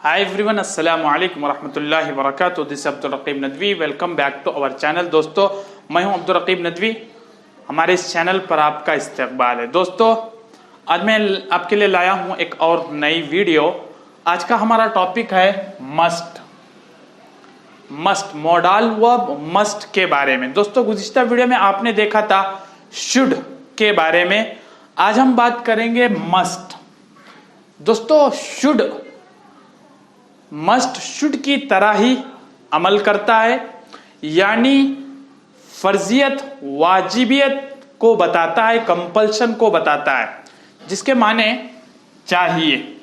Hi everyone, अस्सलाम वालेकुम वरहमतुल्लाहि वबरकातुहू। This Abdul Raqeeb Nadvi. Welcome back to our channel. दोस्तों, मैं हूं अब्दुल रकीब नदवी। हमारे इस चैनल पर आपका इस्तकबाल है। दोस्तों, आज मैं आपके लिए लाया हूं एक और नई वीडियो। आज का हमारा टॉपिक है मस्ट मॉडल वर्ब मस्ट के बारे में। दोस्तों, गुज़िश्ता वीडियो में आपने देखा था शुड के बारे में। आज हम बात करेंगे मस्ट। दोस्तों, मस्ट शुड की तरह ही अमल करता है, यानी फर्जियत वाजिबियत को बताता है, कंपल्शन को बताता है, जिसके माने चाहिए,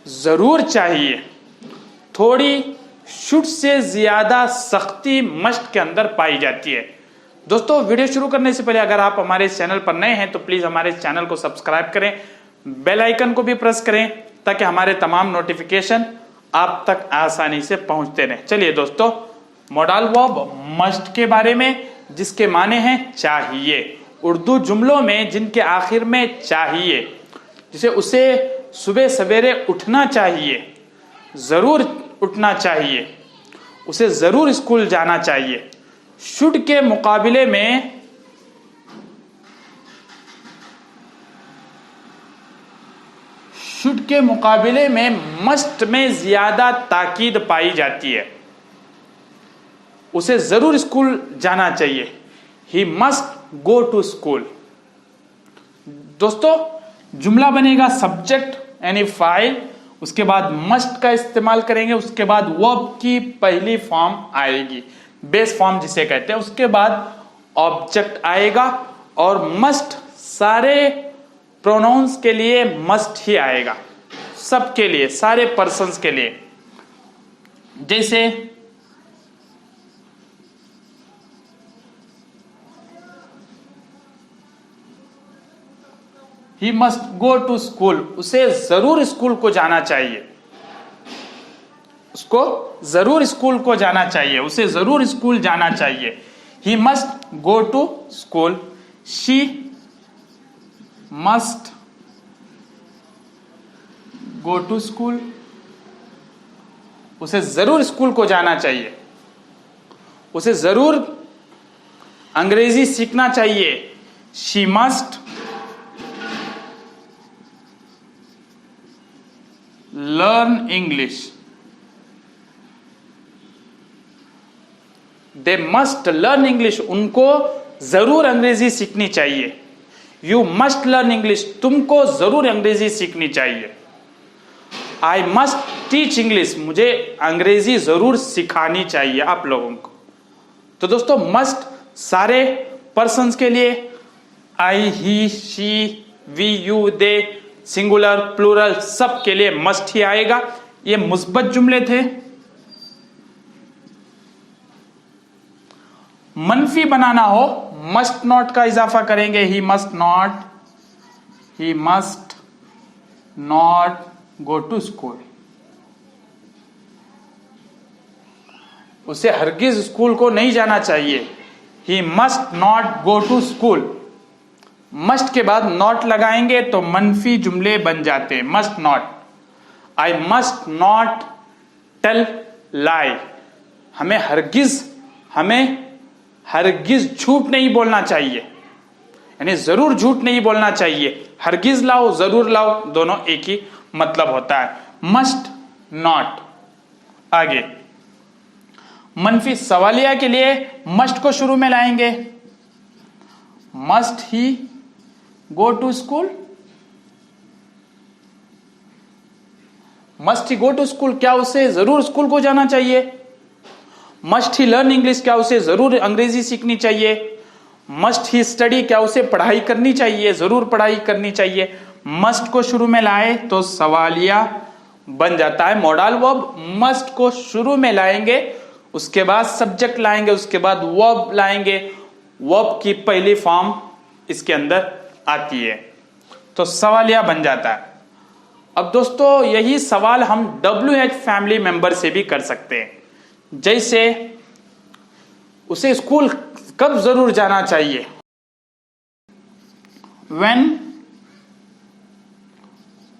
जरूर चाहिए। थोड़ी शुड से ज्यादा सख्ती मस्ट के अंदर पाई जाती है। दोस्तों, वीडियो शुरू करने से पहले अगर आप हमारे चैनल पर नए हैं तो प्लीज हमारे चैनल को सब्सक्राइब करें, बेल आइकन को भी प्रेस करें ताकि हमारे तमाम नोटिफिकेशन आप तक आसानी से पहुंचते रहे। चलिए दोस्तों, मॉडल वर्ब मस्ट के बारे में, जिसके माने हैं चाहिए। उर्दू जुमलों में जिनके आखिर में चाहिए, जिसे उसे सुबह सवेरे उठना चाहिए, जरूर उठना चाहिए, उसे जरूर स्कूल जाना चाहिए। शुड के मुकाबले में मस्ट में ज्यादा ताकीद पाई जाती है। उसे जरूर स्कूल जाना चाहिए। He must go to school. दोस्तों, जुमला बनेगा सब्जेक्ट यानी फाइल, उसके बाद मस्ट का इस्तेमाल करेंगे, उसके बाद वर्ब की पहली फॉर्म आएगी, बेस फॉर्म जिसे कहते हैं, उसके बाद ऑब्जेक्ट आएगा और मस्ट सारे प्रोनाउंस के लिए मस्ट ही आएगा, सबके लिए, सारे पर्सन्स के लिए। जैसे he must go to school, उसे जरूर स्कूल को जाना चाहिए, उसको जरूर स्कूल को जाना चाहिए, उसे जरूर स्कूल जाना चाहिए। He must go to school. She must go to school, उसे जरूर स्कूल को जाना चाहिए, उसे जरूर अंग्रेजी सीखना चाहिए। She must learn English. They must learn English, उनको जरूर अंग्रेजी सीखनी चाहिए। यू मस्ट लर्न इंग्लिश, तुमको जरूर अंग्रेजी सीखनी चाहिए। आई मस्ट टीच इंग्लिश, मुझे अंग्रेजी जरूर सिखानी चाहिए आप लोगों को। तो दोस्तों, मस्ट सारे पर्सन्स के लिए, I, he, she, we, you, they, singular, plural, सब के लिए मस्ट ही आएगा। ये मुस्बत जुमले थे। मनफी बनाना हो, मस्ट नॉट का इजाफा करेंगे। He must not go to school, उसे हरगिज स्कूल को नहीं जाना चाहिए। He must not go to school. Must के बाद नॉट लगाएंगे तो मनफी जुमले बन जाते हैं। Must not, I must not tell lie, हमें हरगिज झूठ नहीं बोलना चाहिए, यानी जरूर झूठ नहीं बोलना चाहिए। हरगिज लाओ, जरूर लाओ, दोनों एक ही मतलब होता है। Must not. आगे मनफी सवालिया के लिए मस्ट को शुरू में लाएंगे। Must he go to school, must he go to school, क्या उसे जरूर स्कूल को जाना चाहिए। मस्ट ही लर्न इंग्लिश, क्या उसे जरूर अंग्रेजी सीखनी चाहिए। मस्ट ही स्टडी, क्या उसे पढ़ाई करनी चाहिए, जरूर पढ़ाई करनी चाहिए। मस्ट को शुरू में लाए तो सवालिया बन जाता है। मॉडल वर्ब मस्ट को शुरू में लाएंगे, उसके बाद सब्जेक्ट लाएंगे, उसके बाद वर्ब लाएंगे। वर्ब की पहली फॉर्म इसके अंदर आती है तो सवालिया बन जाता है। अब दोस्तों, यही सवाल हम WH फैमिली मेंबर से भी कर सकते हैं। जैसे उसे स्कूल कब जरूर जाना चाहिए।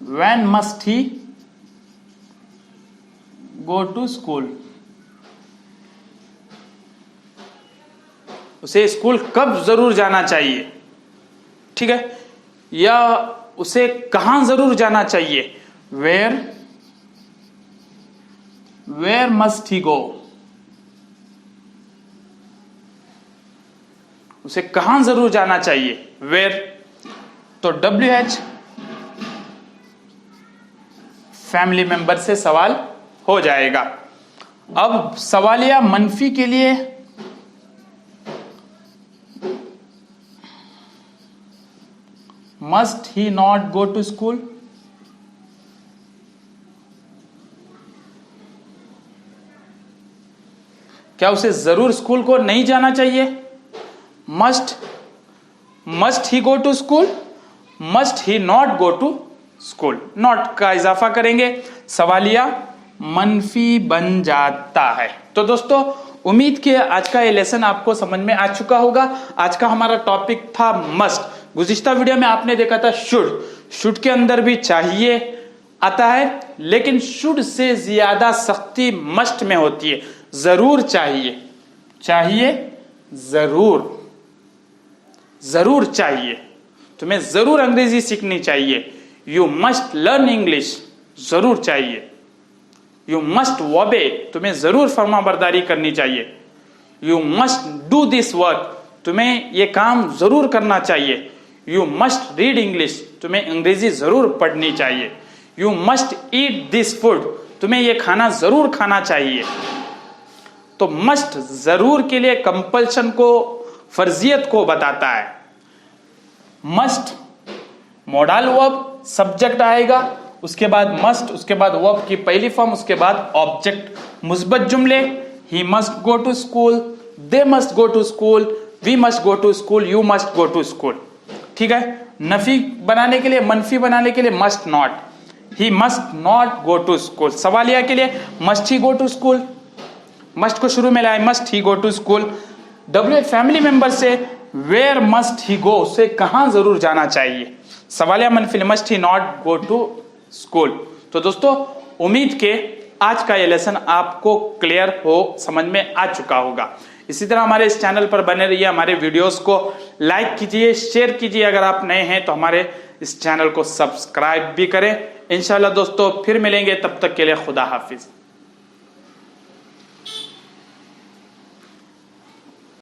when must he go to school, उसे स्कूल कब जरूर जाना चाहिए, ठीक है, या उसे कहां जरूर जाना चाहिए, वेयर मस्ट ही गो, उसे कहां जरूर जाना चाहिए, वेयर। तो WH फैमिली मेंबर से सवाल हो जाएगा। अब सवालिया मनफी के लिए must he not go to school, क्या उसे जरूर स्कूल को नहीं जाना चाहिए, must he go to school, must he not go to school, not का इजाफा करेंगे, सवालिया मनफी बन जाता है। तो दोस्तों उम्मीद कि आज का ये लेसन आपको समझ में आ चुका होगा। आज का हमारा टॉपिक था मस्ट। गुज़िश्ता वीडियो में आपने देखा था शुड के अंदर भी चाहिए आता है, लेकिन शुड से ज्यादा सख्ती मस्ट में होती है। जरूर चाहिए जरूर चाहिए, तुम्हें जरूर अंग्रेजी सीखनी चाहिए। यू मस्ट लर्न इंग्लिश, जरूर चाहिए। यू मस्ट ओबे, तुम्हें जरूर फर्माबरदारी करनी चाहिए। You must do this work, तुम्हें यह काम जरूर करना चाहिए। यू मस्ट रीड इंग्लिश, तुम्हें अंग्रेजी जरूर पढ़नी चाहिए। You must eat this food, तुम्हें यह खाना जरूर खाना चाहिए। तो मस्ट जरूर के लिए कंपल्शन को, फर्जियत को बताता है। मस्ट मॉडल वर्ब, सब्जेक्ट आएगा, उसके बाद मस्ट, उसके बाद वर्ब की पहली फॉर्म, उसके बाद ऑब्जेक्ट। मुस्बत जुमले, he must go to school, they must go to school, we must go to school, you must go to school, ठीक है। नफी बनाने के लिए, मनफी बनाने के लिए must not, he must not go to school. सवालिया के लिए must he go to school, must को शुरू में लाए, must he go to school. WH family member से वेयर मस्ट ही गो, उसे कहां जरूर जाना चाहिए। सवालिया मनफी must he not go to school. तो दोस्तों उम्मीद के आज का ये लेसन आपको क्लियर हो, समझ में आ चुका होगा। इसी तरह हमारे इस चैनल पर बने रहिए, हमारे वीडियोस को लाइक कीजिए, शेयर कीजिए। अगर आप नए हैं तो हमारे इस चैनल को सब्सक्राइब भी करें। इंशाल्लाह दोस्तों फिर मिलेंगे, तब तक के लिए खुदा हाफिज।